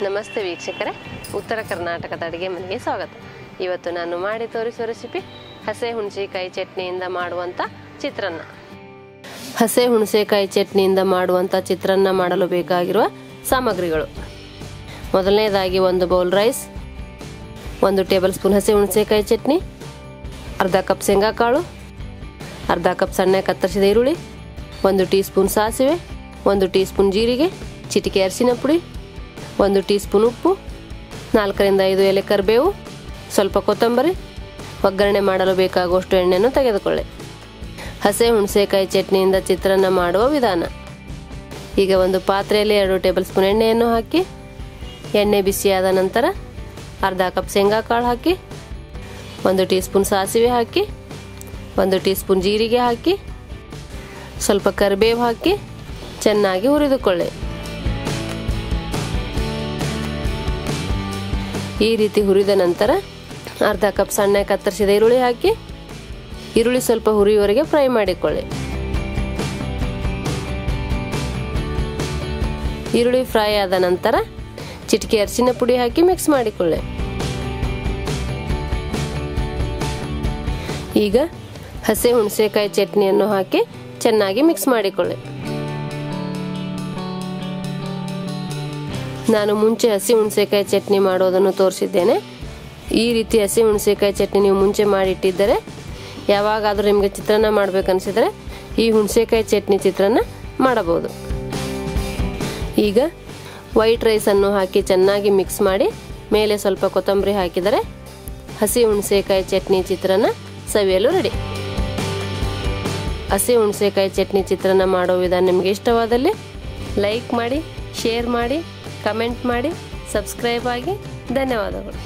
ನಮಸ್ತೆ ವೀಕ್ಷಕರೇ, ಉತ್ತರ ಕರ್ನಾಟಕದ ಅಡುಗೆ ಮನೆಗೆ ಸ್ವಾಗತ. ಇವತ್ತು ನಾನು ಮಾಡಿ ತೋರಿಸುವ ರೆಸಿಪಿ ಹಸೆ ಹುಣಸೆಕಾಯಿ ಚಟ್ನಿಯಿಂದ ಮಾಡುವಂಥ ಚಿತ್ರಾನ್ನ. ಹಸೆ ಹುಣಸೆಕಾಯಿ ಚಟ್ನಿಯಿಂದ ಮಾಡುವಂಥ ಚಿತ್ರಾನ್ನ ಮಾಡಲು ಬೇಕಾಗಿರುವ ಸಾಮಗ್ರಿಗಳು: ಮೊದಲನೇದಾಗಿ 1 ಬೌಲ್ ರೈಸ್, 1 ಟೇಬಲ್ ಸ್ಪೂನ್ ಹಸೆ ಹುಣಸೆಕಾಯಿ ಚಟ್ನಿ, ಅರ್ಧ ಕಪ್ ಶೇಂಗಾಕಾಳು, ಅರ್ಧ ಕಪ್ ಸಣ್ಣ ಕತ್ತರಿಸಿದ ಈರುಳ್ಳಿ, 1 ಟೀ ಸ್ಪೂನ್ ಸಾಸಿವೆ, 1 ಟೀ ಸ್ಪೂನ್ ಜೀರಿಗೆ, ಚಿಟಿಕೆ ಅರಿಶಿನ ಪುಡಿ, 1 ಟೀ ಸ್ಪೂನ್ ಉಪ್ಪು, 4 ರಿಂದ 5 ಎಲೆ ಕರಿಬೇವು, ಸ್ವಲ್ಪ ಕೊತ್ತಂಬರಿ. ಒಗ್ಗರಣೆ ಮಾಡಲು ಬೇಕಾಗುವಷ್ಟು ಎಣ್ಣೆಯನ್ನು ತೆಗೆದುಕೊಳ್ಳಿ. ಹಸೆ ಹುಣಸೆಕಾಯಿ ಚಟ್ನಿಯಿಂದ ಚಿತ್ರಾನ್ನ ಮಾಡುವ ವಿಧಾನ: ಈಗ ಒಂದು ಪಾತ್ರೆಯಲ್ಲಿ 2 ಟೇಬಲ್ ಸ್ಪೂನ್ ಎಣ್ಣೆಯನ್ನು ಹಾಕಿ, ಎಣ್ಣೆ ಬಿಸಿಯಾದ ನಂತರ ಅರ್ಧ ಕಪ್ ಶೇಂಗಾಕಾಳು ಹಾಕಿ, 1 ಟೀ ಸ್ಪೂನ್ ಸಾಸಿವೆ ಹಾಕಿ, 1 ಟೀ ಸ್ಪೂನ್ ಜೀರಿಗೆ ಹಾಕಿ, ಸ್ವಲ್ಪ ಕರಿಬೇವು ಹಾಕಿ ಚೆನ್ನಾಗಿ ಹುರಿದುಕೊಳ್ಳಿ. ಈ ರೀತಿ ಹುರಿದ ನಂತರ ಅರ್ಧ ಕಪ್ ಸಣ್ಣ ಕತ್ತರಿಸಿದ ಈರುಳ್ಳಿ ಹಾಕಿ, ಈರುಳ್ಳಿ ಸ್ವಲ್ಪ ಹುರಿಯುವವರೆಗೆ ಫ್ರೈ ಮಾಡಿಕೊಳ್ಳಿ. ಈರುಳ್ಳಿ ಫ್ರೈ ಆದ ನಂತರ ಚಿಟಿಕೆ ಅರಿಶಿನ ಪುಡಿ ಹಾಕಿ ಮಿಕ್ಸ್ ಮಾಡಿಕೊಳ್ಳಿ. ಈಗ ಹಸೆ ಹುಣಸೆಕಾಯಿ ಚಟ್ನಿಯನ್ನು ಹಾಕಿ ಚೆನ್ನಾಗಿ ಮಿಕ್ಸ್ ಮಾಡಿಕೊಳ್ಳಿ. ನಾನು ಮುಂಚೆ ಹಸಿ ಹುಣಸೆಕಾಯಿ ಚಟ್ನಿ ಮಾಡೋದನ್ನು ತೋರಿಸಿದ್ದೇನೆ. ಈ ರೀತಿ ಹಸಿ ಹುಣಸೆಕಾಯಿ ಚಟ್ನಿ ನೀವು ಮುಂಚೆ ಮಾಡಿಟ್ಟಿದ್ದರೆ ಯಾವಾಗಾದರೂ ನಿಮಗೆ ಚಿತ್ರಾನ್ನ ಮಾಡಬೇಕನ್ಸಿದ್ರೆ ಈ ಹುಣಸೆಕಾಯಿ ಚಟ್ನಿ ಚಿತ್ರಾನ್ನ ಮಾಡಬಹುದು. ಈಗ ವೈಟ್ ರೈಸನ್ನು ಹಾಕಿ ಚೆನ್ನಾಗಿ ಮಿಕ್ಸ್ ಮಾಡಿ ಮೇಲೆ ಸ್ವಲ್ಪ ಕೊತ್ತಂಬರಿ ಹಾಕಿದರೆ ಹಸಿ ಹುಣಸೆಕಾಯಿ ಚಟ್ನಿ ಚಿತ್ರಾನ್ನ ಸವಿಯಲು ರೆಡಿ. ಹಸಿ ಹುಣಸೆಕಾಯಿ ಚಟ್ನಿ ಚಿತ್ರಾನ್ನ ಮಾಡೋ ವಿಧಾನ ನಿಮಗೆ ಇಷ್ಟವಾದಲ್ಲಿ ಲೈಕ್ ಮಾಡಿ, ಶೇರ್ ಮಾಡಿ, ಕಮೆಂಟ್ ಮಾಡಿ, ಸಬ್ಸ್ಕ್ರೈಬ್ ಆಗಿ. ಧನ್ಯವಾದಗಳು.